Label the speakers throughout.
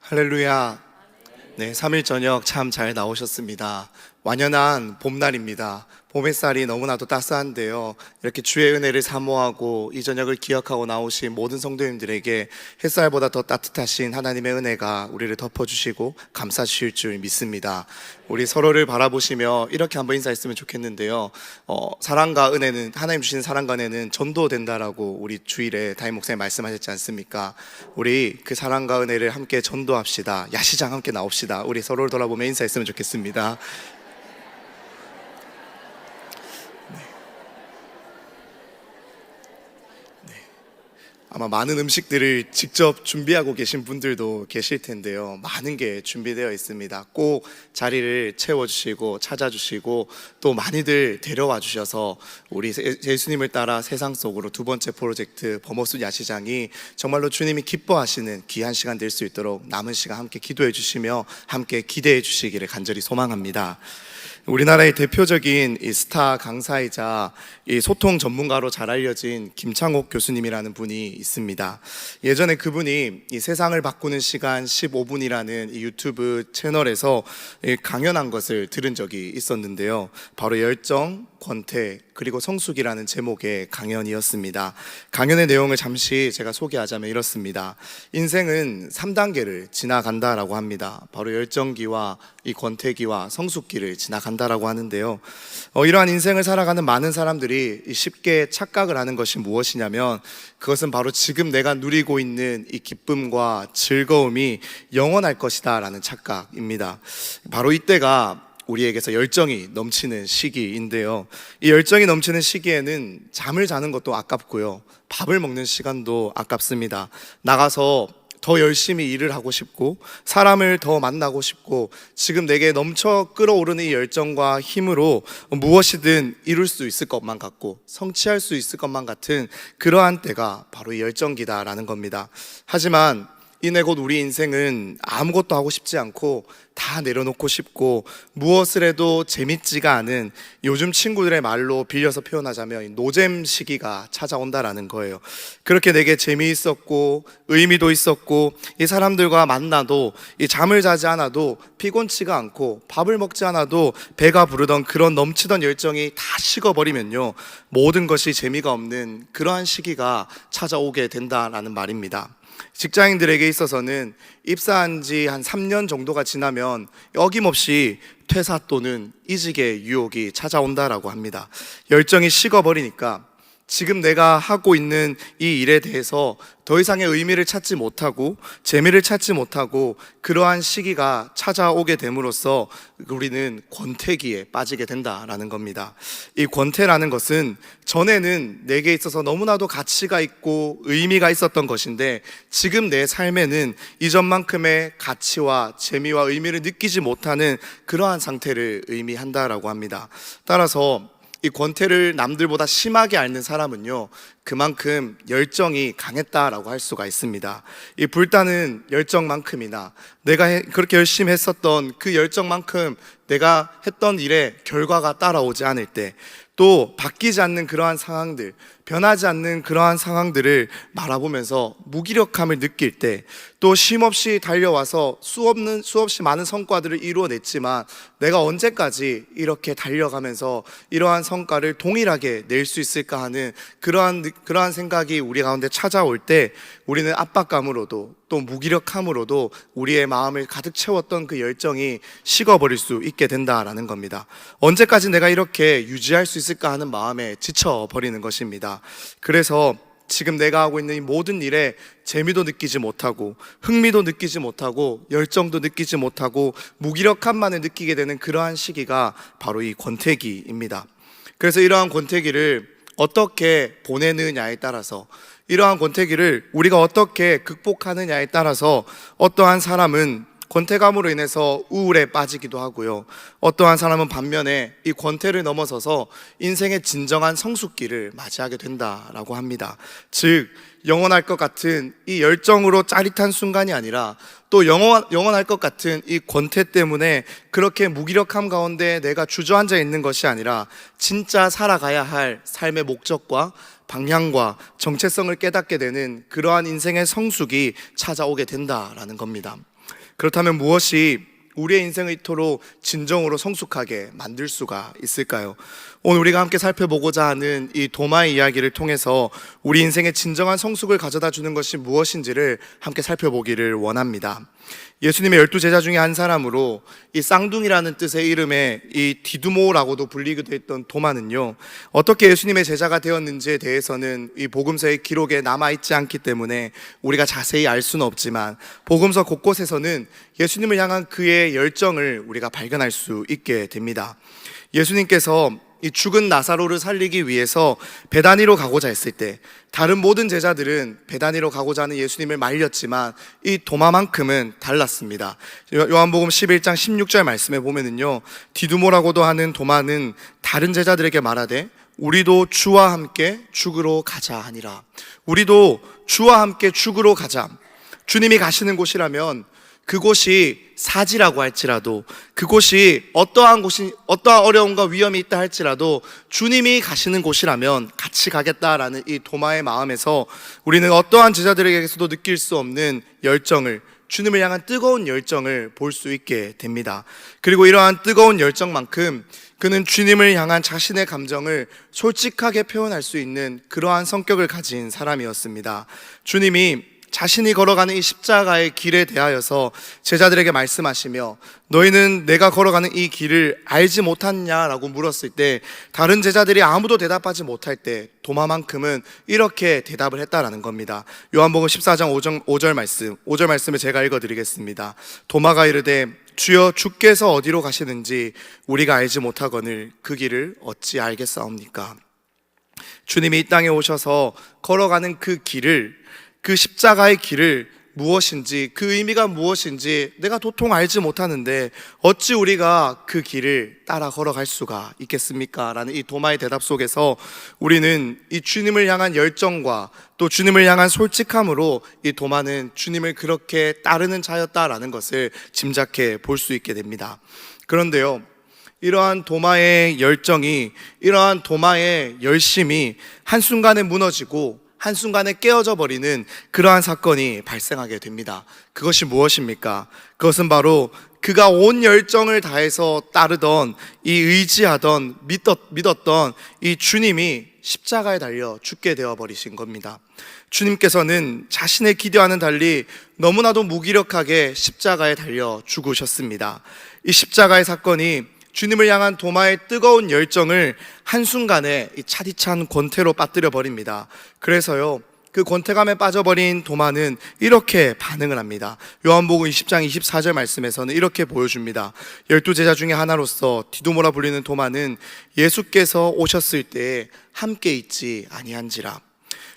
Speaker 1: 할렐루야. 네, 3일 저녁 참 잘 나오셨습니다. 완연한 봄날입니다. 봄 햇살이 너무나도 따스한데요. 이렇게 주의 은혜를 사모하고 이 저녁을 기억하고 나오신 모든 성도님들에게 햇살보다 더 따뜻하신 하나님의 은혜가 우리를 덮어주시고 감싸주실 줄 믿습니다. 우리 서로를 바라보시며 이렇게 한번 인사했으면 좋겠는데요. 사랑과 은혜는, 하나님 주신 사랑과 은혜는 전도된다라고 우리 주일에 담임 목사님 말씀하셨지 않습니까? 우리 그 사랑과 은혜를 함께 전도합시다. 야시장 함께 나옵시다. 우리 서로를 돌아보며 인사했으면 좋겠습니다. 아마 많은 음식들을 직접 준비하고 계신 분들도 계실 텐데요. 많은 게 준비되어 있습니다. 꼭 자리를 채워주시고 찾아주시고 또 많이들 데려와 주셔서 우리 예수님을 따라 세상 속으로 두 번째 프로젝트 범어순 야시장이 정말로 주님이 기뻐하시는 귀한 시간 될 수 있도록 남은 시간 함께 기도해 주시며 함께 기대해 주시기를 간절히 소망합니다. 우리나라의 대표적인 이 스타 강사이자 이 소통 전문가로 잘 알려진 김창옥 교수님이라는 분이 있습니다. 예전에 그분이 이 세상을 바꾸는 시간 15분이라는 이 유튜브 채널에서 강연한 것을 들은 적이 있었는데요. 바로 열정, 권태, 그리고 성숙이라는 제목의 강연이었습니다. 강연의 내용을 잠시 제가 소개하자면 이렇습니다. 인생은 3단계를 지나간다라고 합니다. 바로 열정기와 이 권태기와 성숙기를 지나간다라고 하는데요. 이러한 인생을 살아가는 많은 사람들이 쉽게 착각을 하는 것이 무엇이냐면 그것은 바로 지금 내가 누리고 있는 이 기쁨과 즐거움이 영원할 것이다 라는 착각입니다. 바로 이때가 우리에게서 열정이 넘치는 시기인데요. 이 열정이 넘치는 시기에는 잠을 자는 것도 아깝고요, 밥을 먹는 시간도 아깝습니다. 나가서 더 열심히 일을 하고 싶고 사람을 더 만나고 싶고 지금 내게 넘쳐 끓어오르는 이 열정과 힘으로 무엇이든 이룰 수 있을 것만 같고 성취할 수 있을 것만 같은 그러한 때가 바로 이 열정기다라는 겁니다. 하지만 이내 곧 우리 인생은 아무것도 하고 싶지 않고 다 내려놓고 싶고 무엇을 해도 재밌지가 않은, 요즘 친구들의 말로 빌려서 표현하자면 노잼 시기가 찾아온다라는 거예요. 그렇게 내게 재미있었고 의미도 있었고 이 사람들과 만나도 이 잠을 자지 않아도 피곤치가 않고 밥을 먹지 않아도 배가 부르던 그런 넘치던 열정이 다 식어버리면요, 모든 것이 재미가 없는 그러한 시기가 찾아오게 된다라는 말입니다. 직장인들에게 있어서는 입사한 지 한 3년 정도가 지나면 어김없이 퇴사 또는 이직의 유혹이 찾아온다라고 합니다. 열정이 식어버리니까 지금 내가 하고 있는 이 일에 대해서 더 이상의 의미를 찾지 못하고 재미를 찾지 못하고 그러한 시기가 찾아오게 됨으로써 우리는 권태기에 빠지게 된다라는 겁니다. 이 권태라는 것은 전에는 내게 있어서 너무나도 가치가 있고 의미가 있었던 것인데 지금 내 삶에는 이전만큼의 가치와 재미와 의미를 느끼지 못하는 그러한 상태를 의미한다라고 합니다. 따라서 이 권태를 남들보다 심하게 앓는 사람은요, 그만큼 열정이 강했다라고 할 수가 있습니다. 이 불타는 열정만큼이나 내가 그렇게 열심히 했었던 그 열정만큼 내가 했던 일에 결과가 따라오지 않을 때, 또 바뀌지 않는 그러한 상황들, 변하지 않는 그러한 상황들을 바라보면서 무기력함을 느낄 때, 또 쉼없이 달려와서 수없이 많은 성과들을 이루어냈지만 내가 언제까지 이렇게 달려가면서 이러한 성과를 동일하게 낼 수 있을까 하는 그러한 생각이 우리 가운데 찾아올 때 우리는 압박감으로도 또 무기력함으로도 우리의 마음을 가득 채웠던 그 열정이 식어버릴 수 있게 된다라는 겁니다. 언제까지 내가 이렇게 유지할 수 있을까 하는 마음에 지쳐버리는 것입니다. 그래서 지금 내가 하고 있는 이 모든 일에 재미도 느끼지 못하고 흥미도 느끼지 못하고 열정도 느끼지 못하고 무기력함만을 느끼게 되는 그러한 시기가 바로 이 권태기입니다. 그래서 이러한 권태기를 어떻게 보내느냐에 따라서, 이러한 권태기를 우리가 어떻게 극복하느냐에 따라서 어떠한 사람은 권태감으로 인해서 우울에 빠지기도 하고요, 어떠한 사람은 반면에 이 권태를 넘어서서 인생의 진정한 성숙기를 맞이하게 된다라고 합니다. 즉 영원할 것 같은 이 열정으로 짜릿한 순간이 아니라 또 영원할 것 같은 이 권태 때문에 그렇게 무기력함 가운데 내가 주저앉아 있는 것이 아니라 진짜 살아가야 할 삶의 목적과 방향과 정체성을 깨닫게 되는 그러한 인생의 성숙이 찾아오게 된다라는 겁니다. 그렇다면 무엇이 우리의 인생을 이토록 진정으로 성숙하게 만들 수가 있을까요? 오늘 우리가 함께 살펴보고자 하는 이 도마의 이야기를 통해서 우리 인생의 진정한 성숙을 가져다 주는 것이 무엇인지를 함께 살펴보기를 원합니다. 예수님의 12제자 중에 한 사람으로 이 쌍둥이라는 뜻의 이름에 이 디두모라고도 불리기도 했던 도마는요, 어떻게 예수님의 제자가 되었는지에 대해서는 이 복음서의 기록에 남아있지 않기 때문에 우리가 자세히 알 수는 없지만 복음서 곳곳에서는 예수님을 향한 그의 열정을 우리가 발견할 수 있게 됩니다. 예수님께서 이 죽은 나사로를 살리기 위해서 베다니로 가고자 했을 때 다른 모든 제자들은 베다니로 가고자 하는 예수님을 말렸지만 이 도마만큼은 달랐습니다. 요한복음 11장 16절 말씀에 보면은요, 디두모라고도 하는 도마는 다른 제자들에게 말하되 우리도 주와 함께 죽으러 가자 하니라. 우리도 주와 함께 죽으러 가자. 주님이 가시는 곳이라면 그곳이 사지라고 할지라도, 그곳이 어떠한 어려움과 위험이 있다 할지라도 주님이 가시는 곳이라면 같이 가겠다라는 이 도마의 마음에서 우리는 어떠한 제자들에게서도 느낄 수 없는 열정을, 주님을 향한 뜨거운 열정을 볼 수 있게 됩니다. 그리고 이러한 뜨거운 열정만큼 그는 주님을 향한 자신의 감정을 솔직하게 표현할 수 있는 그러한 성격을 가진 사람이었습니다. 주님이 자신이 걸어가는 이 십자가의 길에 대하여서 제자들에게 말씀하시며 너희는 내가 걸어가는 이 길을 알지 못하냐라고 물었을 때 다른 제자들이 아무도 대답하지 못할 때 도마만큼은 이렇게 대답을 했다라는 겁니다. 요한복음 14장 5절 말씀을 제가 읽어드리겠습니다. 도마가 이르되 주여 주께서 어디로 가시는지 우리가 알지 못하거늘 그 길을 어찌 알겠사옵니까? 주님이 이 땅에 오셔서 걸어가는 그 길을, 그 십자가의 길을 무엇인지, 그 의미가 무엇인지 내가 도통 알지 못하는데 어찌 우리가 그 길을 따라 걸어갈 수가 있겠습니까? 라는 이 도마의 대답 속에서 우리는 이 주님을 향한 열정과 또 주님을 향한 솔직함으로 이 도마는 주님을 그렇게 따르는 자였다라는 것을 짐작해 볼 수 있게 됩니다. 그런데요, 이러한 도마의 열정이, 이러한 도마의 열심이 한순간에 무너지고 한순간에 깨어져 버리는 그러한 사건이 발생하게 됩니다. 그것이 무엇입니까? 그것은 바로 그가 온 열정을 다해서 따르던, 이 의지하던, 믿었던 이 주님이 십자가에 달려 죽게 되어 버리신 겁니다. 주님께서는 자신의 기대와는 달리 너무나도 무기력하게 십자가에 달려 죽으셨습니다. 이 십자가의 사건이 주님을 향한 도마의 뜨거운 열정을 한순간에 이 차디찬 권태로 빠뜨려 버립니다. 그래서요, 그 권태감에 빠져버린 도마는 이렇게 반응을 합니다. 요한복음 20장 24절 말씀에서는 이렇게 보여줍니다. 12제자 중에 하나로서 디두모라 불리는 도마는 예수께서 오셨을 때에 함께 있지 아니한지라.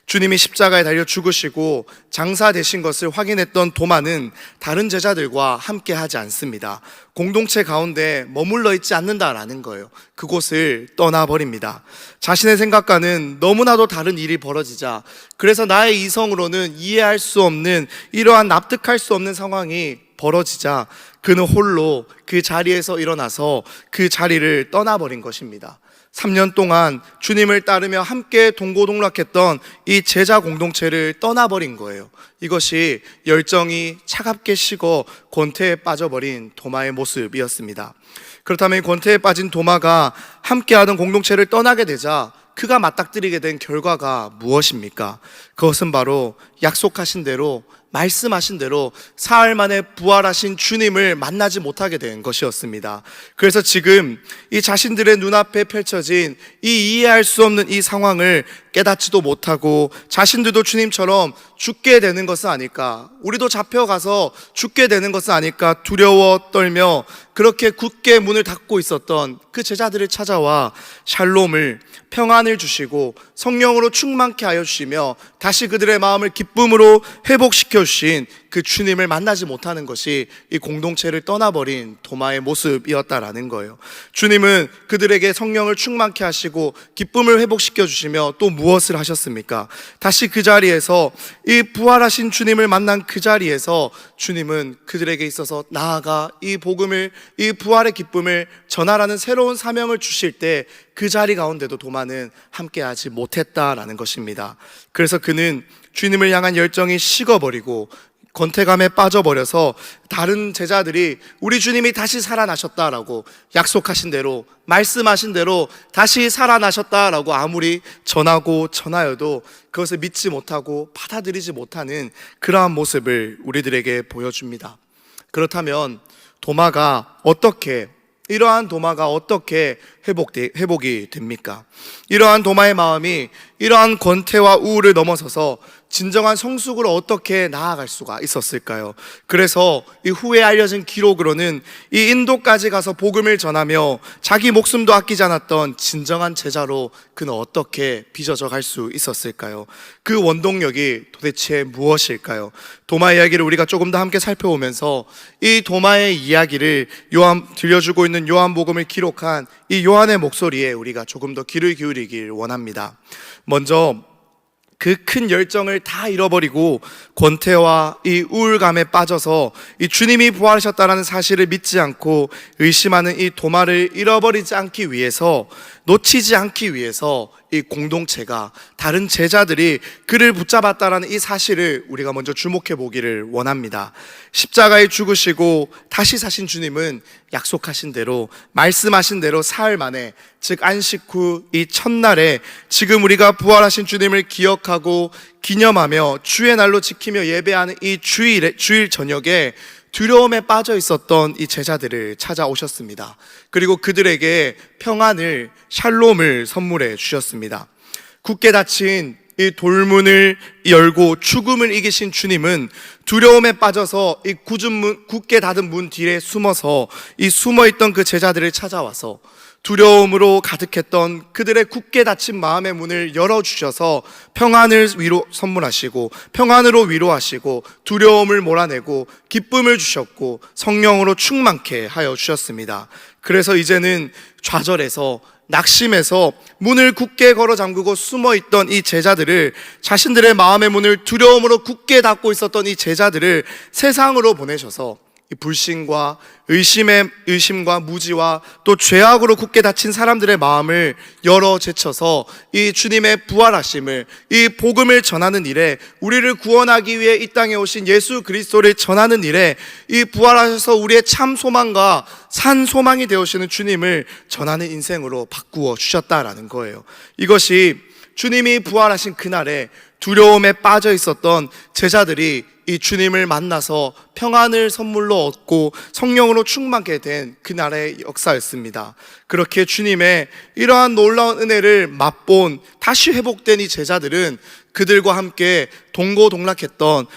Speaker 1: 주님이 십자가에 달려 죽으시고 장사되신 것을 확인했던 도마는 다른 제자들과 함께 하지 않습니다. 공동체 가운데 머물러 있지 않는다라는 거예요. 그곳을 떠나버립니다. 자신의 생각과는 너무나도 다른 일이 벌어지자, 그래서 나의 이성으로는 이해할 수 없는, 이러한 납득할 수 없는 상황이 벌어지자 그는 홀로 그 자리에서 일어나서 그 자리를 떠나버린 것입니다. 3년 동안 주님을 따르며 함께 동고동락했던 이 제자 공동체를 떠나버린 거예요. 이것이 열정이 차갑게 식어 권태에 빠져버린 도마의 모습이었습니다. 그렇다면 이 권태에 빠진 도마가 함께하던 공동체를 떠나게 되자 그가 맞닥뜨리게 된 결과가 무엇입니까? 그것은 바로 약속하신 대로, 말씀하신 대로 사흘 만에 부활하신 주님을 만나지 못하게 된 것이었습니다. 그래서 지금 이 자신들의 눈앞에 펼쳐진 이 이해할 수 없는 이 상황을 깨닫지도 못하고 자신들도 주님처럼 죽게 되는 것은 아닐까, 우리도 잡혀가서 죽게 되는 것은 아닐까 두려워 떨며 그렇게 굳게 문을 닫고 있었던 그 제자들을 찾아와 샬롬을, 평안을 주시고 성령으로 충만케 하여 주시며 다시 그들의 마음을 기쁨으로 회복시켜 주신 그 주님을 만나지 못하는 것이 이 공동체를 떠나버린 도마의 모습이었다라는 거예요. 주님은 그들에게 성령을 충만케 하시고 기쁨을 회복시켜 주시며 또 무엇을 하셨습니까? 다시 그 자리에서, 이 부활하신 주님을 만난 그 자리에서 주님은 그들에게 있어서 나아가 이 복음을, 이 부활의 기쁨을 전하라는 새로운 사명을 주실 때 그 자리 가운데도 도마는 함께하지 못했다라는 것입니다. 그래서 그는 주님을 향한 열정이 식어버리고 권태감에 빠져버려서 다른 제자들이 우리 주님이 다시 살아나셨다라고 약속하신 대로, 말씀하신 대로 다시 살아나셨다라고 아무리 전하여도 그것을 믿지 못하고 받아들이지 못하는 그러한 모습을 우리들에게 보여줍니다. 그렇다면 이러한 도마가 어떻게 회복이 됩니까? 이러한 도마의 마음이 이러한 권태와 우울을 넘어서서 진정한 성숙으로 어떻게 나아갈 수가 있었을까요? 그래서 이 후에 알려진 기록으로는 이 인도까지 가서 복음을 전하며 자기 목숨도 아끼지 않았던 진정한 제자로 그는 어떻게 빚어져 갈 수 있었을까요? 그 원동력이 도대체 무엇일까요? 도마 이야기를 우리가 조금 더 함께 살펴보면서 이 도마의 이야기를 들려주고 있는 요한복음을 기록한 이 요한의 목소리에 우리가 조금 더 귀를 기울이길 원합니다. 먼저 그 큰 열정을 다 잃어버리고 권태와 이 우울감에 빠져서 이 주님이 부활하셨다는 사실을 믿지 않고 의심하는 이 도마를 놓치지 않기 위해서 이 공동체가, 다른 제자들이 그를 붙잡았다라는 이 사실을 우리가 먼저 주목해 보기를 원합니다. 십자가에 죽으시고 다시 사신 주님은 약속하신 대로, 말씀하신 대로 사흘 만에, 즉 안식 후 이 첫날에 지금 우리가 부활하신 주님을 기억하고 기념하며 주의 날로 지키며 예배하는 이 주일 저녁에 두려움에 빠져 있었던 이 제자들을 찾아오셨습니다. 그리고 그들에게 평안을, 샬롬을 선물해 주셨습니다. 굳게 닫힌 이 돌문을 열고 죽음을 이기신 주님은 두려움에 빠져서 이 굳게 닫은 문 뒤에 숨어있던 그 제자들을 찾아와서 두려움으로 가득했던 그들의 굳게 닫힌 마음의 문을 열어주셔서 평안을 선물하시고, 평안으로 위로하시고, 두려움을 몰아내고 기쁨을 주셨고 성령으로 충만케 하여 주셨습니다. 그래서 이제는 좌절해서, 낙심해서 문을 굳게 걸어 잠그고 숨어있던 이 제자들을, 자신들의 마음의 문을 두려움으로 굳게 닫고 있었던 이 제자들을 세상으로 보내셔서 이 불신과 의심과 무지와 또 죄악으로 굳게 닫힌 사람들의 마음을 열어 제쳐서 이 주님의 부활하심을, 이 복음을 전하는 일에, 우리를 구원하기 위해 이 땅에 오신 예수 그리스도를 전하는 일에 이 부활하셔서 우리의 참 소망과 산 소망이 되어주시는 주님을 전하는 인생으로 바꾸어 주셨다라는 거예요. 이것이 주님이 부활하신 그날에 두려움에 빠져 있었던 제자들이 이 주님을 만나서 평안을 선물로 얻고 성령으로 충만하게 된 그날의 역사였습니다. 그렇게 주님의 이러한 놀라운 은혜를 맛본, 다시 회복된 이 제자들은 그들과 함께 동고동락했던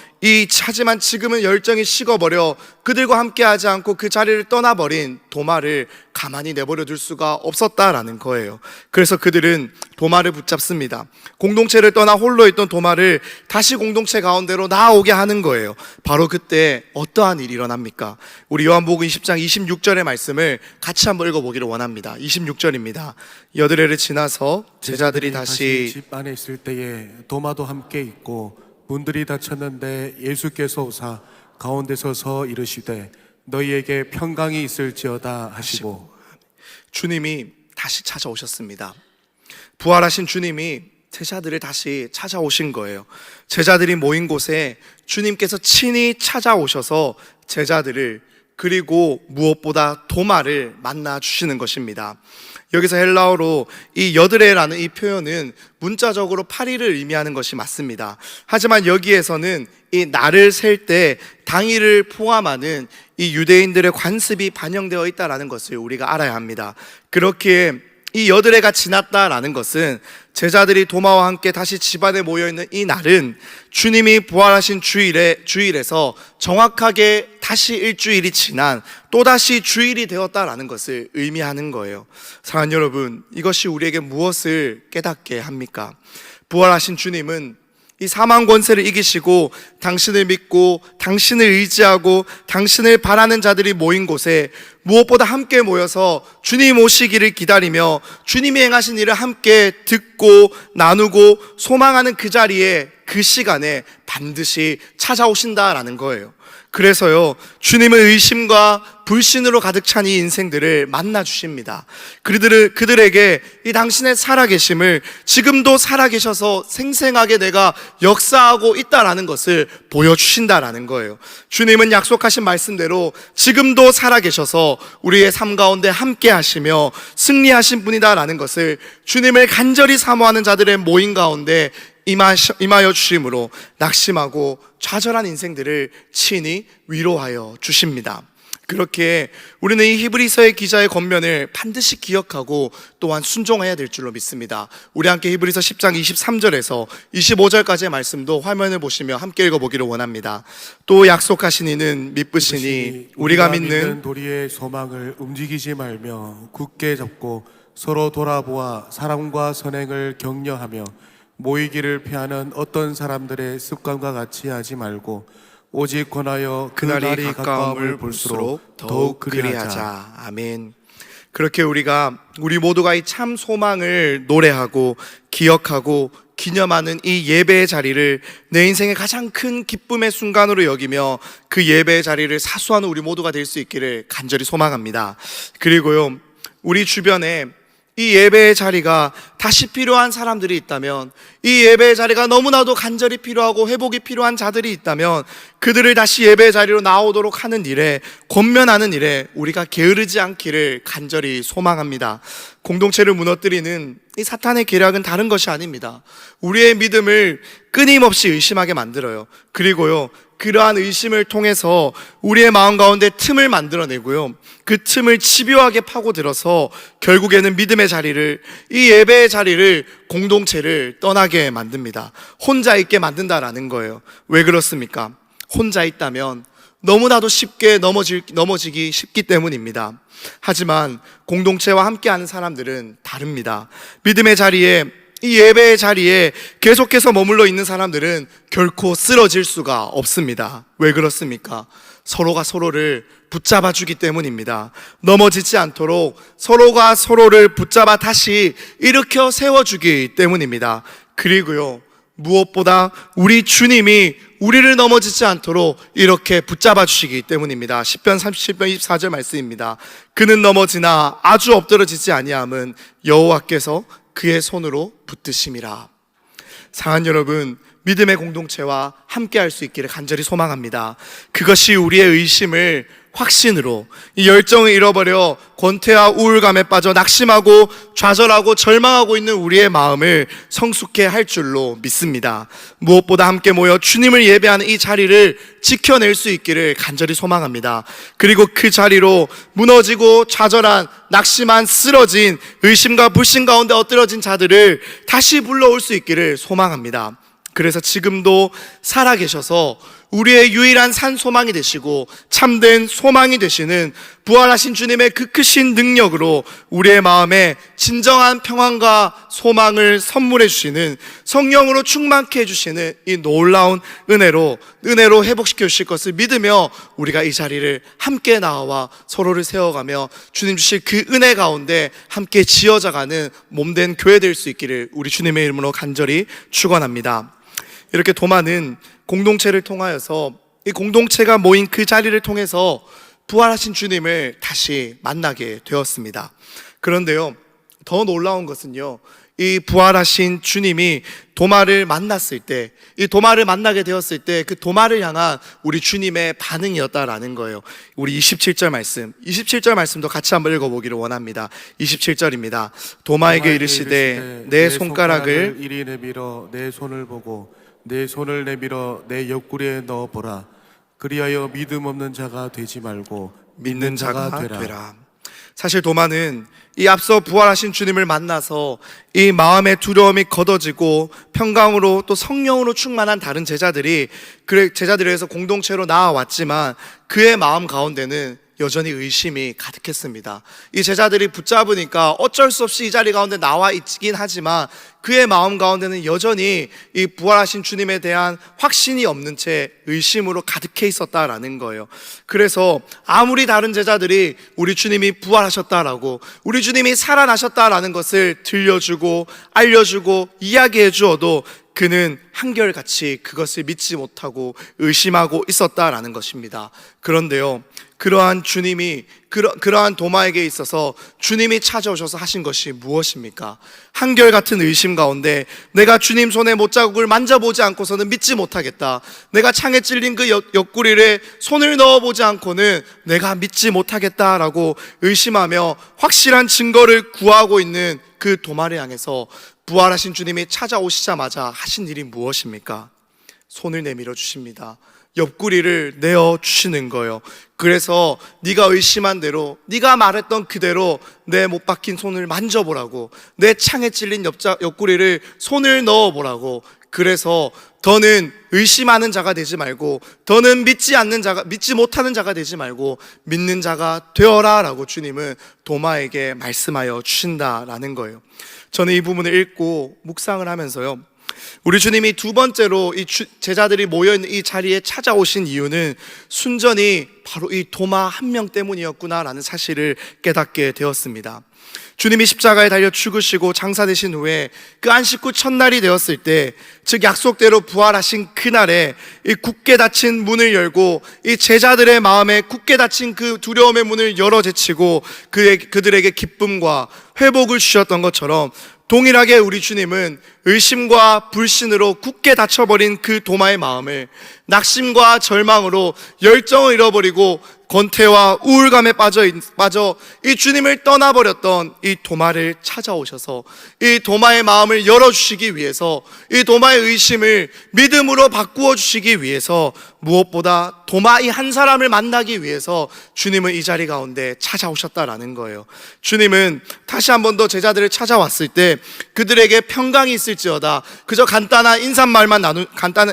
Speaker 1: 하지만 지금은 열정이 식어버려 그들과 함께 하지 않고 그 자리를 떠나버린 도마를 가만히 내버려 둘 수가 없었다라는 거예요. 그래서 그들은 도마를 붙잡습니다. 공동체를 떠나 홀로 있던 도마를 다시 공동체 가운데로 나아오게 하는 거예요. 바로 그때 어떠한 일이 일어납니까? 우리 요한복음 20장 26절의 말씀을 같이 한번 읽어보기를 원합니다. 26절입니다. 여드레를 지나서 제자들이 다시
Speaker 2: 집 안에 있을 때에 도마도 함께 있고 문들이 닫혔는데 예수께서 오사 가운데 서서 이르시되 너희에게 평강이 있을지어다 하시고,
Speaker 1: 주님이 다시 찾아오셨습니다. 부활하신 주님이 제자들을 다시 찾아오신 거예요. 제자들이 모인 곳에 주님께서 친히 찾아오셔서 제자들을, 그리고 무엇보다 도마를 만나 주시는 것입니다. 여기서 헬라어로 이 여드레라는 이 표현은 문자적으로 8일을 의미하는 것이 맞습니다. 하지만 여기에서는 이 날을 셀 때 당일을 포함하는 이 유대인들의 관습이 반영되어 있다는 것을 우리가 알아야 합니다. 그렇기에 이 여드레가 지났다라는 것은 제자들이 도마와 함께 다시 집안에 모여있는 이 날은 주님이 부활하신 주일에서 정확하게 다시 일주일이 지난 또다시 주일이 되었다라는 것을 의미하는 거예요. 사랑하는 여러분, 이것이 우리에게 무엇을 깨닫게 합니까? 부활하신 주님은 이 사망 권세를 이기시고 당신을 믿고 당신을 의지하고 당신을 바라는 자들이 모인 곳에 무엇보다 함께 모여서 주님 오시기를 기다리며 주님이 행하신 일을 함께 듣고 나누고 소망하는 그 자리에, 그 시간에 반드시 찾아오신다라는 거예요. 그래서요, 주님은 의심과 불신으로 가득 찬 이 인생들을 만나 주십니다. 그들에게 이 당신의 살아계심을, 지금도 살아계셔서 생생하게 내가 역사하고 있다라는 것을 보여주신다라는 거예요. 주님은 약속하신 말씀대로 지금도 살아계셔서 우리의 삶 가운데 함께 하시며 승리하신 분이다라는 것을 주님을 간절히 사모하는 자들의 모임 가운데 임하여 주심으로 낙심하고 좌절한 인생들을 친히 위로하여 주십니다. 그렇게 우리는 이 히브리서의 기자의 권면을 반드시 기억하고 또한 순종해야 될 줄로 믿습니다. 우리 함께 히브리서 10장 23절에서 25절까지의 말씀도 화면을 보시며 함께 읽어보기를 원합니다. 또 약속하신 이는 믿으시니 우리가 믿는
Speaker 2: 도리의 소망을 움직이지 말며 굳게 잡고 서로 돌아보아 사랑과 선행을 격려하며 모이기를 피하는 어떤 사람들의 습관과 같이 하지 말고 오직 권하여
Speaker 1: 그날이 가까움을 볼수록 더욱 그리하자. 아멘. 그렇게 우리 모두가 이 참 소망을 노래하고 기억하고 기념하는 이 예배의 자리를 내 인생의 가장 큰 기쁨의 순간으로 여기며 그 예배의 자리를 사수하는 우리 모두가 될 수 있기를 간절히 소망합니다. 그리고요, 우리 주변에 이 예배의 자리가 다시 필요한 사람들이 있다면, 이 예배의 자리가 너무나도 간절히 필요하고 회복이 필요한 자들이 있다면 그들을 다시 예배의 자리로 나오도록 하는 일에, 권면하는 일에 우리가 게으르지 않기를 간절히 소망합니다. 공동체를 무너뜨리는 이 사탄의 계략은 다른 것이 아닙니다. 우리의 믿음을 끊임없이 의심하게 만들어요. 그리고요, 그러한 의심을 통해서 우리의 마음 가운데 틈을 만들어내고요, 그 틈을 집요하게 파고들어서 결국에는 믿음의 자리를, 이 예배의 자리를, 공동체를 떠나게 만듭니다. 혼자 있게 만든다라는 거예요. 왜 그렇습니까? 혼자 있다면 너무나도 쉽게 넘어지기 쉽기 때문입니다. 하지만 공동체와 함께하는 사람들은 다릅니다. 믿음의 자리에, 이 예배의 자리에 계속해서 머물러 있는 사람들은 결코 쓰러질 수가 없습니다. 왜 그렇습니까? 서로가 서로를 붙잡아 주기 때문입니다. 넘어지지 않도록 서로가 서로를 붙잡아 다시 일으켜 세워주기 때문입니다. 그리고요, 무엇보다 우리 주님이 우리를 넘어지지 않도록 이렇게 붙잡아 주시기 때문입니다. 시편 37편 24절 말씀입니다. 그는 넘어지나 아주 엎드러지지 아니함은 여호와께서 그의 손으로 붙드심이라. 사랑하는 여러분, 믿음의 공동체와 함께 할 수 있기를 간절히 소망합니다. 그것이 우리의 의심을 확신으로, 이 열정을 잃어버려 권태와 우울감에 빠져 낙심하고 좌절하고 절망하고 있는 우리의 마음을 성숙해 할 줄로 믿습니다. 무엇보다 함께 모여 주님을 예배하는 이 자리를 지켜낼 수 있기를 간절히 소망합니다. 그리고 그 자리로 무너지고 좌절한, 낙심한, 쓰러진, 의심과 불신 가운데 엎드러진 자들을 다시 불러올 수 있기를 소망합니다. 그래서 지금도 살아계셔서 우리의 유일한 산 소망이 되시고 참된 소망이 되시는 부활하신 주님의 그 크신 능력으로 우리의 마음에 진정한 평안과 소망을 선물해 주시는, 성령으로 충만케 해주시는 이 놀라운 은혜로 회복시켜 주실 것을 믿으며 우리가 이 자리를 함께 나와 서로를 세워가며 주님 주실 그 은혜 가운데 함께 지어져가는 몸된 교회 될 수 있기를 우리 주님의 이름으로 간절히 축원합니다. 이렇게 도마는 공동체를 통하여서, 이 공동체가 모인 그 자리를 통해서 부활하신 주님을 다시 만나게 되었습니다. 그런데요, 더 놀라운 것은요, 이 부활하신 주님이 도마를 만났을 때, 이 도마를 만나게 되었을 때 그 도마를 향한 우리 주님의 반응이었다라는 거예요. 우리 27절 말씀도 같이 한번 읽어보기를 원합니다. 27절입니다. 도마에게 이르시되 내 손가락을
Speaker 2: 이리 내밀어 내 손을 보고 내 손을 내밀어 내 옆구리에 넣어보라. 그리하여 믿음 없는 자가 되지 말고
Speaker 1: 믿는 자가 되라. 사실 도마는 이 앞서 부활하신 주님을 만나서 이 마음의 두려움이 걷어지고 평강으로 또 성령으로 충만한 다른 제자들에서 공동체로 나아왔지만 그의 마음 가운데는 여전히 의심이 가득했습니다. 이 제자들이 붙잡으니까 어쩔 수 없이 이 자리 가운데 나와 있긴 하지만 그의 마음 가운데는 여전히 이 부활하신 주님에 대한 확신이 없는 채 의심으로 가득해 있었다라는 거예요. 그래서 아무리 다른 제자들이 우리 주님이 부활하셨다라고, 우리 주님이 살아나셨다라는 것을 들려주고 알려주고 이야기해 주어도 그는 한결같이 그것을 믿지 못하고 의심하고 있었다라는 것입니다. 그런데요, 그러한 주님이 그러한 도마에게 있어서 주님이 찾아오셔서 하신 것이 무엇입니까? 한결같은 의심 가운데 내가 주님 손의 못자국을 만져보지 않고서는 믿지 못하겠다, 내가 창에 찔린 그 옆구리에 손을 넣어보지 않고는 내가 믿지 못하겠다라고 의심하며 확실한 증거를 구하고 있는 그 도마를 향해서 부활하신 주님이 찾아오시자마자 하신 일이 무엇입니까? 손을 내밀어 주십니다. 옆구리를 내어 주시는 거예요. 그래서 네가 의심한 대로, 네가 말했던 그대로 내 못 박힌 손을 만져보라고, 내 창에 찔린 옆구리를 손을 넣어보라고. 그래서 더는 의심하는 자가 되지 말고, 더는 믿지 못하는 자가 되지 말고 믿는 자가 되어라 라고 주님은 도마에게 말씀하여 주신다라는 거예요. 저는 이 부분을 읽고 묵상을 하면서요, 우리 주님이 두 번째로 이 제자들이 모여있는 이 자리에 찾아오신 이유는 순전히 바로 이 도마 한 명 때문이었구나라는 사실을 깨닫게 되었습니다. 주님이 십자가에 달려 죽으시고 장사되신 후에 그 안식 후 첫날이 되었을 때, 즉 약속대로 부활하신 그날에 이 굳게 닫힌 문을 열고 이 제자들의 마음에 굳게 닫힌 그 두려움의 문을 열어 제치고 그들에게 기쁨과 회복을 주셨던 것처럼, 동일하게 우리 주님은 의심과 불신으로 굳게 닫혀버린 그 도마의 마음을 낙심과 절망으로 열정을 잃어버리고 권태와 우울감에 빠져 이 주님을 떠나버렸던 이 도마를 찾아오셔서 이 도마의 마음을 열어주시기 위해서, 이 도마의 의심을 믿음으로 바꾸어 주시기 위해서, 무엇보다 도마 이 한 사람을 만나기 위해서 주님은 이 자리 가운데 찾아오셨다라는 거예요. 주님은 다시 한 번 더 제자들을 찾아왔을 때 그들에게 평강이 있을지어다 그저 간단한 인사말만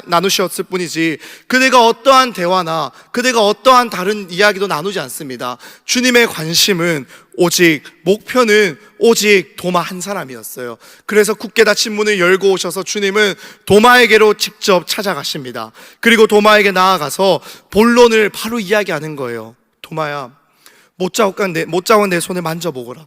Speaker 1: 나누셨을 뿐이지, 그들과 어떠한 대화나 그들과 어떠한 다른 이야기도 나누지 않습니다. 주님의 관심은 오직, 목표는 오직 도마 한 사람이었어요. 그래서 굳게 닫힌 문을 열고 오셔서 주님은 도마에게로 직접 찾아가십니다. 그리고 도마에게 나아가서 본론을 바로 이야기하는 거예요. 도마야, 못자국 내 손을 만져보거라.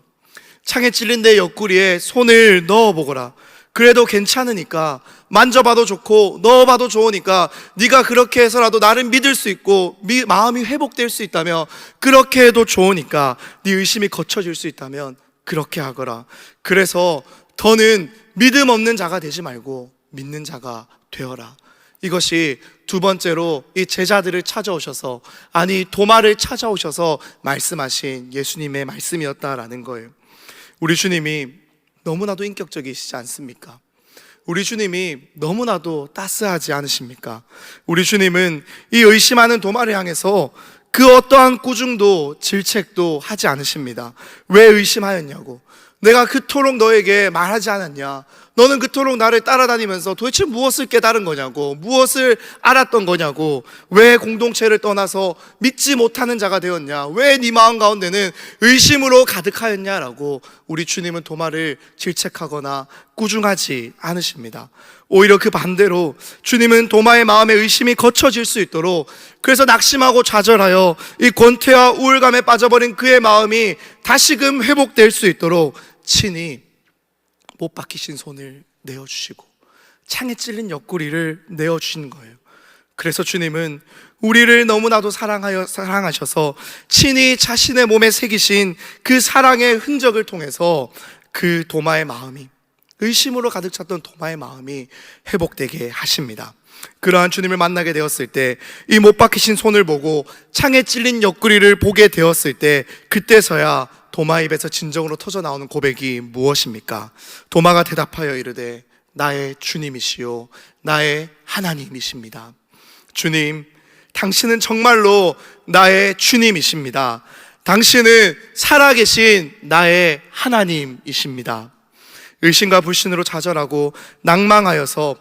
Speaker 1: 창에 찔린 내 옆구리에 손을 넣어보거라. 그래도 괜찮으니까, 만져봐도 좋고 넣어봐도 좋으니까 네가 그렇게 해서라도 나를 믿을 수 있고 마음이 회복될 수 있다면 그렇게 해도 좋으니까, 네 의심이 거쳐질 수 있다면 그렇게 하거라. 그래서 더는 믿음 없는 자가 되지 말고 믿는 자가 되어라. 이것이 두 번째로 이 제자들을 찾아오셔서, 아니 도마를 찾아오셔서 말씀하신 예수님의 말씀이었다라는 거예요. 우리 주님이 너무나도 인격적이시지 않습니까? 우리 주님이 너무나도 따스하지 않으십니까? 우리 주님은 이 의심하는 도마를 향해서 그 어떠한 꾸중도 질책도 하지 않으십니다. 왜 의심하였냐고, 내가 그토록 너에게 말하지 않았냐, 너는 그토록 나를 따라다니면서 도대체 무엇을 깨달은 거냐고, 무엇을 알았던 거냐고, 왜 공동체를 떠나서 믿지 못하는 자가 되었냐, 왜 네 마음 가운데는 의심으로 가득하였냐라고 우리 주님은 도마를 질책하거나 꾸중하지 않으십니다. 오히려 그 반대로 주님은 도마의 마음에 의심이 거쳐질 수 있도록, 그래서 낙심하고 좌절하여 이 권태와 우울감에 빠져버린 그의 마음이 다시금 회복될 수 있도록 친히 못 박히신 손을 내어주시고 창에 찔린 옆구리를 내어주신 거예요. 그래서 주님은 우리를 너무나도 사랑하셔서 친히 자신의 몸에 새기신 그 사랑의 흔적을 통해서 그 도마의 마음이, 의심으로 가득 찼던 도마의 마음이 회복되게 하십니다. 그러한 주님을 만나게 되었을 때, 이 못 박히신 손을 보고 창에 찔린 옆구리를 보게 되었을 때, 그때서야 도마 입에서 진정으로 터져 나오는 고백이 무엇입니까? 도마가 대답하여 이르되 나의 주님이시요 나의 하나님이십니다. 주님, 당신은 정말로 나의 주님이십니다. 당신은 살아계신 나의 하나님이십니다. 의심과 불신으로 좌절하고 낭망하여서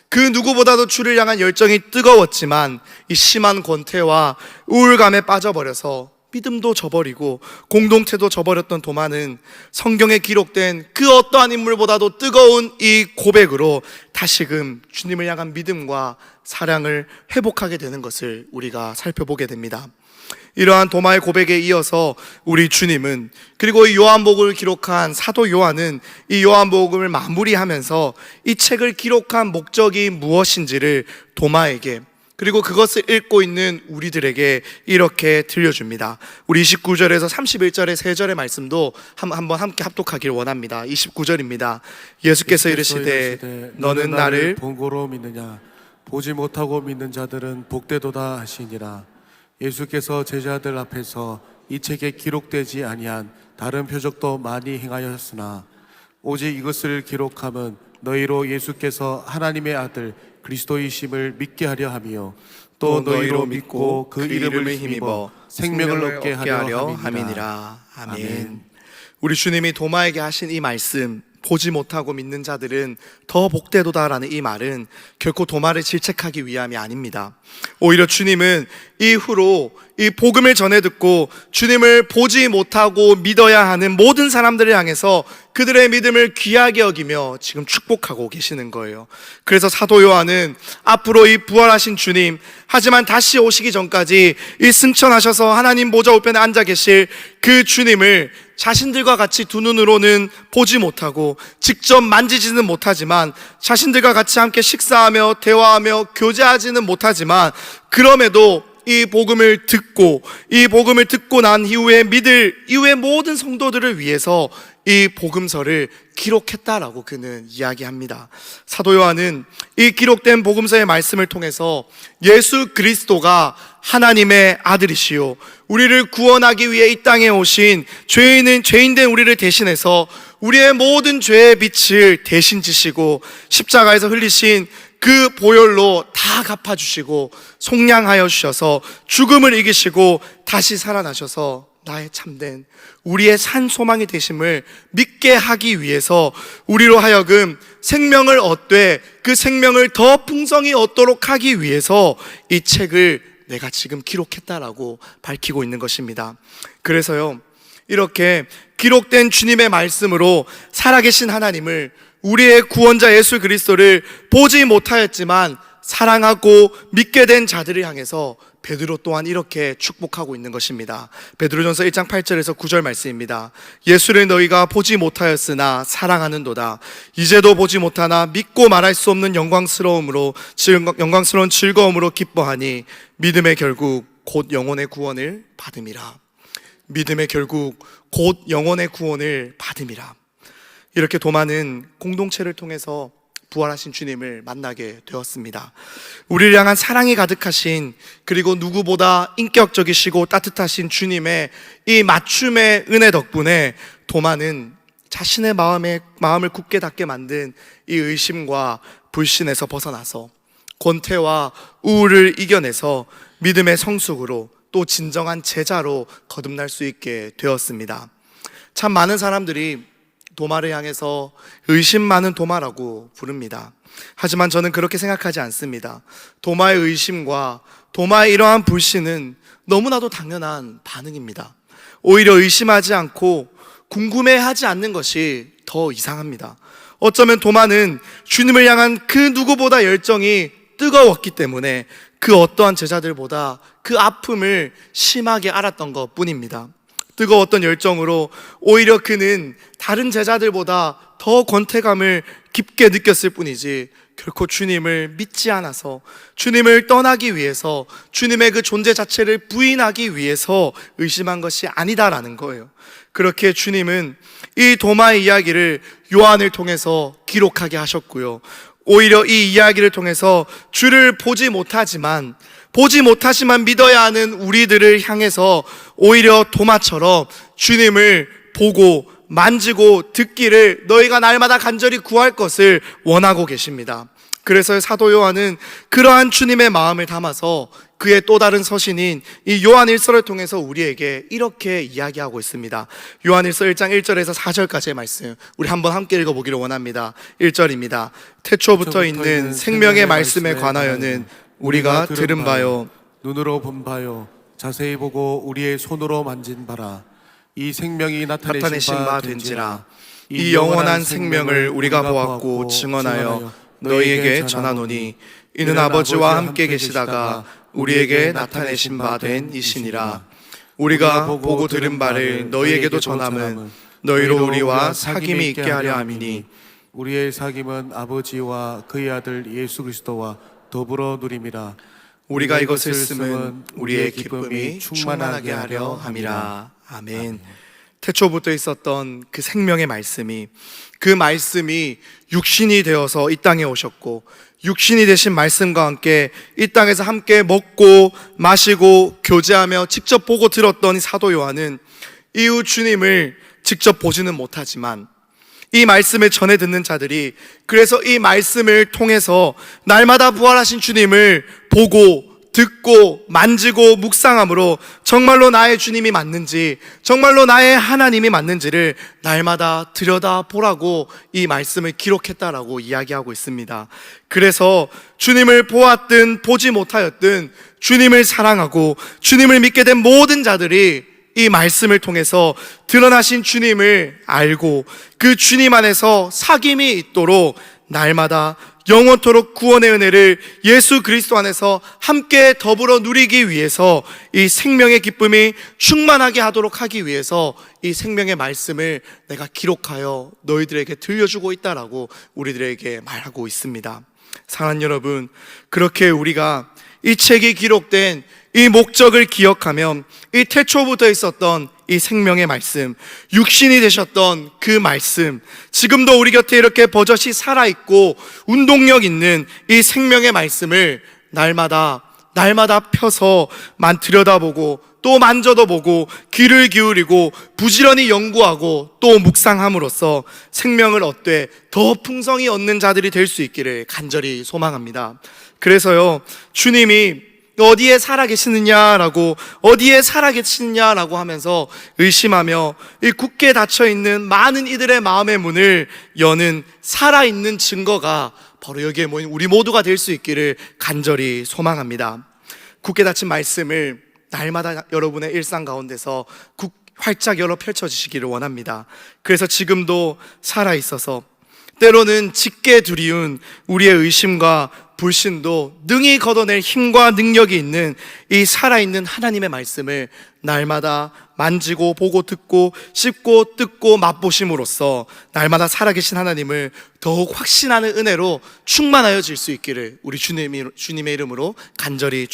Speaker 1: 그 누구보다도 주를 향한 열정이 뜨거웠지만 이 심한 권태와 우울감에 빠져버려서 믿음도 저버리고 공동체도 저버렸던 도마는 성경에 기록된 그 어떠한 인물보다도 뜨거운 이 고백으로 다시금 주님을 향한 믿음과 사랑을 회복하게 되는 것을 우리가 살펴보게 됩니다. 이러한 도마의 고백에 이어서 우리 주님은, 그리고 이 요한복음을 기록한 사도 요한은 이 요한복음을 마무리하면서 이 책을 기록한 목적이 무엇인지를 도마에게, 그리고 그것을 읽고 있는 우리들에게 이렇게 들려줍니다. 우리 29절에서 31절의 세 절의 말씀도 한번 함께 합독하기를 원합니다. 29절입니다. 예수께서 이르시되 너는 나를
Speaker 2: 본고로 믿느냐? 보지 못하고 믿는 자들은 복되도다 하시니라. 예수께서 제자들 앞에서 이 책에 기록되지 아니한 다른 표적도 많이 행하였으나 오직 이것을 기록함은 너희로 예수께서 하나님의 아들 그리스도이심을 믿게 하려 함이요 또 너희로 믿고 그 이름을 힘입어 생명을 얻게 하려 함이니라.
Speaker 1: 아멘. 우리 주님이 도마에게 하신 이 말씀, 보지 못하고 믿는 자들은 더 복되도다라는 이 말은 결코 도마를 질책하기 위함이 아닙니다. 오히려 주님은 이후로 이 복음을 전해 듣고 주님을 보지 못하고 믿어야 하는 모든 사람들을 향해서 그들의 믿음을 귀하게 여기며 지금 축복하고 계시는 거예요. 그래서 사도 요한은 앞으로 이 부활하신 주님, 하지만 다시 오시기 전까지 이 승천하셔서 하나님 보좌 우편에 앉아 계실 그 주님을 자신들과 같이 두 눈으로는 보지 못하고 직접 만지지는 못하지만, 자신들과 같이 함께 식사하며 대화하며 교제하지는 못하지만, 그럼에도 이 복음을 듣고 난 이후에 믿을 이후의 모든 성도들을 위해서 이 복음서를 기록했다라고 그는 이야기합니다. 사도 요한은 이 기록된 복음서의 말씀을 통해서 예수 그리스도가 하나님의 아들이시요 우리를 구원하기 위해 이 땅에 오신 죄인된 우리를 대신해서 우리의 모든 죄의 빛을 대신 지시고 십자가에서 흘리신 그 보혈로 다 갚아주시고 속량하여 주셔서 죽음을 이기시고 다시 살아나셔서 나의 참된 우리의 산 소망이 되심을 믿게 하기 위해서 우리로 하여금 생명을 얻되 그 생명을 더 풍성히 얻도록 하기 위해서 이 책을 내가 지금 기록했다라고 밝히고 있는 것입니다. 그래서요, 이렇게 기록된 주님의 말씀으로 살아계신 하나님을, 우리의 구원자 예수 그리스도를 보지 못하였지만 사랑하고 믿게 된 자들을 향해서 베드로 또한 이렇게 축복하고 있는 것입니다. 베드로전서 1장 8절에서 9절 말씀입니다. 예수를 너희가 보지 못하였으나 사랑하는도다. 이제도 보지 못하나 믿고 말할 수 없는 영광스러운 즐거움으로 기뻐하니 믿음의 결국 곧 영혼의 구원을 받음이라. 믿음의 결국 곧 영혼의 구원을 받음이라. 이렇게 도마는 공동체를 통해서 부활하신 주님을 만나게 되었습니다. 우리를 향한 사랑이 가득하신, 그리고 누구보다 인격적이시고 따뜻하신 주님의 이 맞춤의 은혜 덕분에 도마는 자신의 마음을 굳게 닫게 만든 이 의심과 불신에서 벗어나서 권태와 우울을 이겨내서 믿음의 성숙으로 또 진정한 제자로 거듭날 수 있게 되었습니다. 참 많은 사람들이 도마를 향해서 의심 많은 도마라고 부릅니다. 하지만 저는 그렇게 생각하지 않습니다. 도마의 의심과 도마의 이러한 불신은 너무나도 당연한 반응입니다. 오히려 의심하지 않고 궁금해하지 않는 것이 더 이상합니다. 어쩌면 도마는 주님을 향한 그 누구보다 열정이 뜨거웠기 때문에 그 어떠한 제자들보다 그 아픔을 심하게 알았던 것 뿐입니다. 뜨거웠던 열정으로 오히려 그는 다른 제자들보다 더 권태감을 깊게 느꼈을 뿐이지 결코 주님을 믿지 않아서, 주님을 떠나기 위해서, 주님의 그 존재 자체를 부인하기 위해서 의심한 것이 아니다라는 거예요. 그렇게 주님은 이 도마의 이야기를 요한을 통해서 기록하게 하셨고요, 오히려 이 이야기를 통해서 주를 보지 못하지만 믿어야 하는 우리들을 향해서 오히려 도마처럼 주님을 보고 만지고 듣기를 너희가 날마다 간절히 구할 것을 원하고 계십니다. 그래서 사도 요한은 그러한 주님의 마음을 담아서 그의 또 다른 서신인 이 요한 1서를 통해서 우리에게 이렇게 이야기하고 있습니다. 요한 1서 1장 1절에서 4절까지의 말씀 우리 한번 함께 읽어보기를 원합니다. 1절입니다. 태초부터 있는 생명의 말씀에 관하여는 우리가 들은 바요
Speaker 2: 눈으로 본 바요 자세히 보고 우리의 손으로 만진 바라. 이 생명이 나타내신 바 된지라.
Speaker 1: 이 영원한 생명을 우리가 보았고 증언하여 너희에게 전하노니 이는 아버지와 함께 계시다가 우리에게 나타내신 바 된 이시니라. 우리가 보고 들은 바를 너희에게도 전함은 너희로 우리와 사귐이 있게 하려 함이니
Speaker 2: 우리의 사귐은 아버지와 그의 아들 예수 그리스도와 더불어 누림이라.
Speaker 1: 우리가 이것을 쓰면 우리의 기쁨이 충만하게 하려 함이라. 아멘. 태초부터 있었던 그 생명의 말씀이, 그 말씀이 육신이 되어서 이 땅에 오셨고, 육신이 되신 말씀과 함께 이 땅에서 함께 먹고 마시고 교제하며 직접 보고 들었던 이 사도 요한은 이후 주님을 직접 보지는 못하지만 이 말씀을 전해 듣는 자들이 그래서 이 말씀을 통해서 날마다 부활하신 주님을 보고 듣고 만지고 묵상함으로 정말로 나의 주님이 맞는지, 정말로 나의 하나님이 맞는지를 날마다 들여다보라고 이 말씀을 기록했다라고 이야기하고 있습니다. 그래서 주님을 보았든 보지 못하였든 주님을 사랑하고 주님을 믿게 된 모든 자들이 이 말씀을 통해서 드러나신 주님을 알고 그 주님 안에서 사귐이 있도록 날마다 영원토록 구원의 은혜를 예수 그리스도 안에서 함께 더불어 누리기 위해서 이 생명의 기쁨이 충만하게 하도록 하기 위해서 이 생명의 말씀을 내가 기록하여 너희들에게 들려주고 있다라고 우리들에게 말하고 있습니다. 사랑하는 여러분, 그렇게 우리가 이 책이 기록된 이 목적을 기억하면 이 태초부터 있었던 이 생명의 말씀, 육신이 되셨던 그 말씀, 지금도 우리 곁에 이렇게 버젓이 살아있고 운동력 있는 이 생명의 말씀을 날마다 펴서만 들여다보고 또 만져도 보고 귀를 기울이고 부지런히 연구하고 또 묵상함으로써 생명을 얻되 더 풍성히 얻는 자들이 될 수 있기를 간절히 소망합니다. 그래서요, 주님이 어디에 살아계시느냐라고 하면서 의심하며 이 굳게 닫혀있는 많은 이들의 마음의 문을 여는 살아있는 증거가 바로 여기에 모인 우리 모두가 될 수 있기를 간절히 소망합니다. 굳게 닫힌 말씀을 날마다 여러분의 일상 가운데서 활짝 열어 펼쳐주시기를 원합니다. 그래서 지금도 살아있어서 때로는 짙게 두리운 우리의 의심과 불신도 능히 걷어낼 힘과 능력이 있는 이 살아있는 하나님의 말씀을 날마다 만지고 보고 듣고 씹고 뜯고 맛보심으로써 날마다 살아계신 하나님을 더욱 확신하는 은혜로 충만하여질 수 있기를 우리 주님의 이름으로 간절히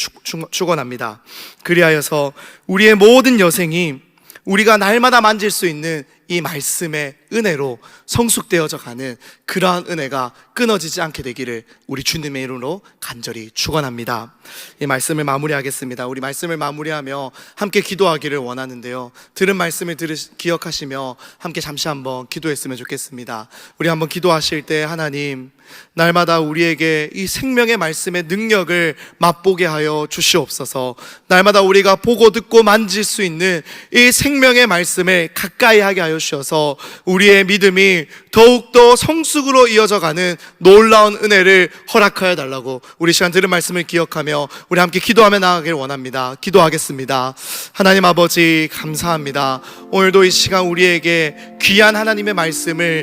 Speaker 1: 축원합니다. 그리하여서 우리의 모든 여생이 우리가 날마다 만질 수 있는 이 말씀의 은혜로 성숙되어져 가는 그러한 은혜가 끊어지지 않게 되기를 우리 주님의 이름으로 간절히 축원합니다. 이 말씀을 마무리하겠습니다. 우리 말씀을 마무리하며 함께 기도하기를 원하는데요, 들은 말씀을 기억하시며 함께 잠시 한번 기도했으면 좋겠습니다. 우리 한번 기도하실 때 하나님, 날마다 우리에게 이 생명의 말씀의 능력을 맛보게 하여 주시옵소서. 날마다 우리가 보고 듣고 만질 수 있는 이 생명의 말씀을 가까이 하게 하여 주셔서 우리의 믿음이 더욱더 성숙으로 이어져가는 놀라운 은혜를 허락하여 달라고 우리 시간 들은 말씀을 기억하며 우리 함께 기도하며 나아가길 원합니다. 기도하겠습니다. 하나님 아버지 감사합니다. 오늘도 이 시간 우리에게 귀한 하나님의 말씀을